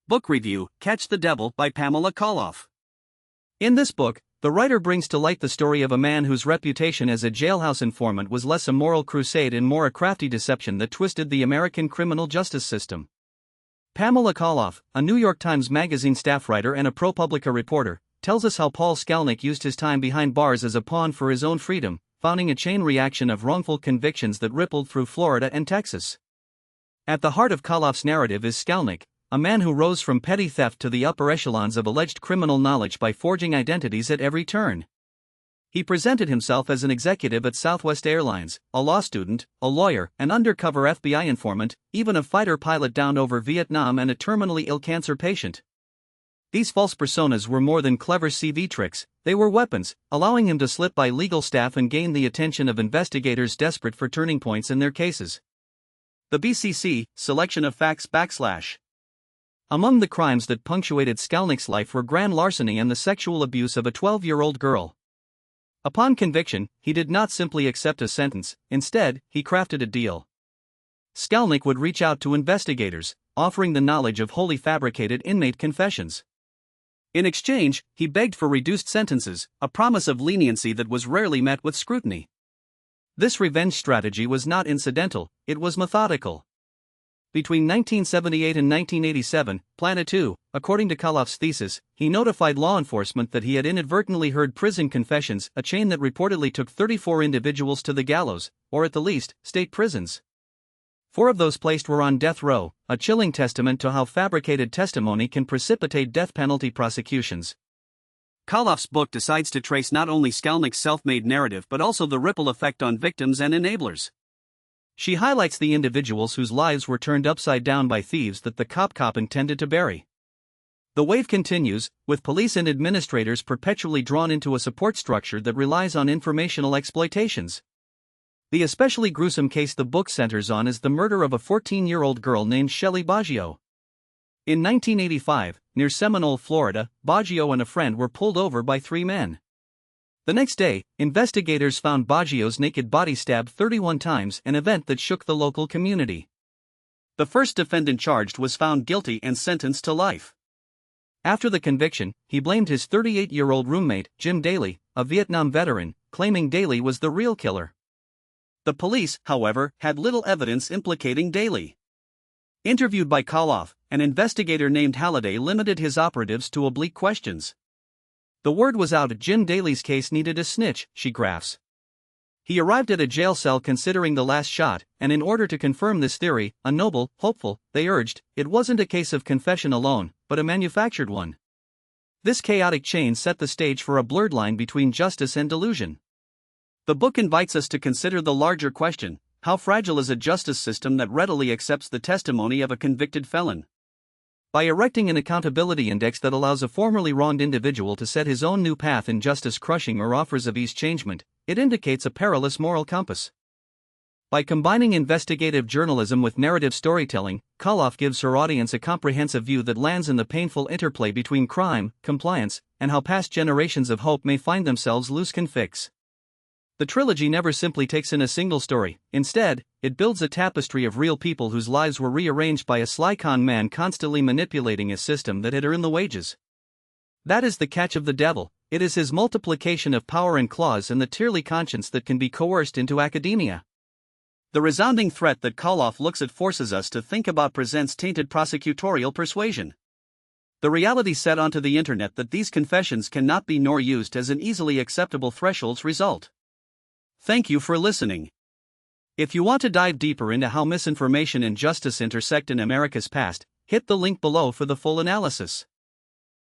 Book review, Catch the Devil by Pamela Colloff. In this book, the writer brings to light the story of a man whose reputation as a jailhouse informant was less a moral crusade and more a crafty deception that twisted the American criminal justice system. Pamela Colloff, a New York Times Magazine staff writer and a ProPublica reporter, tells us how Paul Skalnick used his time behind bars as a pawn for his own freedom, founding a chain reaction of wrongful convictions that rippled through Florida and Texas. At the heart of Colloff's narrative is Skalnick, a man who rose from petty theft to the upper echelons of alleged criminal knowledge by forging identities at every turn. He presented himself as an executive at Southwest Airlines, a law student, a lawyer, an undercover FBI informant, even a fighter pilot downed over Vietnam and a terminally ill cancer patient. These false personas were more than clever CV tricks, they were weapons, allowing him to slip by legal staff and gain the attention of investigators desperate for turning points in their cases. The BCC, Selection of Facts / Among the crimes that punctuated Skalnick's life were grand larceny and the sexual abuse of a 12-year-old girl. Upon conviction, he did not simply accept a sentence, instead, he crafted a deal. Skalnick would reach out to investigators, offering the knowledge of wholly fabricated inmate confessions. In exchange, he begged for reduced sentences, a promise of leniency that was rarely met with scrutiny. This revenge strategy was not incidental, it was methodical. Between 1978 and 1987, Planet 2, according to Colloff's thesis, he notified law enforcement that he had inadvertently heard prison confessions, a chain that reportedly took 34 individuals to the gallows, or at the least, state prisons. 4 of those placed were on death row, a chilling testament to how fabricated testimony can precipitate death penalty prosecutions. Colloff's book decides to trace not only Skalnick's self-made narrative but also the ripple effect on victims and enablers. She highlights the individuals whose lives were turned upside down by thieves that the cop intended to bury. The wave continues, with police and administrators perpetually drawn into a support structure that relies on informational exploitations. The especially gruesome case the book centers on is the murder of a 14-year-old girl named Shelley Baggio. In 1985, near Seminole, Florida, Baggio and a friend were pulled over by 3 men. The next day, investigators found Baggio's naked body stabbed 31 times, an event that shook the local community. The first defendant charged was found guilty and sentenced to life. After the conviction, he blamed his 38-year-old roommate, Jim Daly, a Vietnam veteran, claiming Daly was the real killer. The police, however, had little evidence implicating Daly. Interviewed by Colloff, an investigator named Halliday limited his operatives to oblique questions. The word was out Jim Daly's case needed a snitch, she graphs. He arrived at a jail cell considering the last shot, and in order to confirm this theory, a noble, hopeful, they urged, it wasn't a case of confession alone, but a manufactured one. This chaotic chain set the stage for a blurred line between justice and delusion. The book invites us to consider the larger question: how fragile is a justice system that readily accepts the testimony of a convicted felon? By erecting an accountability index that allows a formerly wronged individual to set his own new path in justice-crushing or offers of ease changement, it indicates a perilous moral compass. By combining investigative journalism with narrative storytelling, Colloff gives her audience a comprehensive view that lands in the painful interplay between crime, compliance, and how past generations of hope may find themselves loose conflicts. The trilogy never simply takes in a single story, instead, it builds a tapestry of real people whose lives were rearranged by a sly con man constantly manipulating a system that had earned the wages. That is the catch of the devil, it is his multiplication of power and claws and the tearly conscience that can be coerced into academia. The resounding threat that Colloff looks at forces us to think about presents tainted prosecutorial persuasion. The reality set onto the internet that these confessions cannot be nor used as an easily acceptable thresholds result. Thank you for listening. If you want to dive deeper into how misinformation and justice intersect in America's past, hit the link below for the full analysis.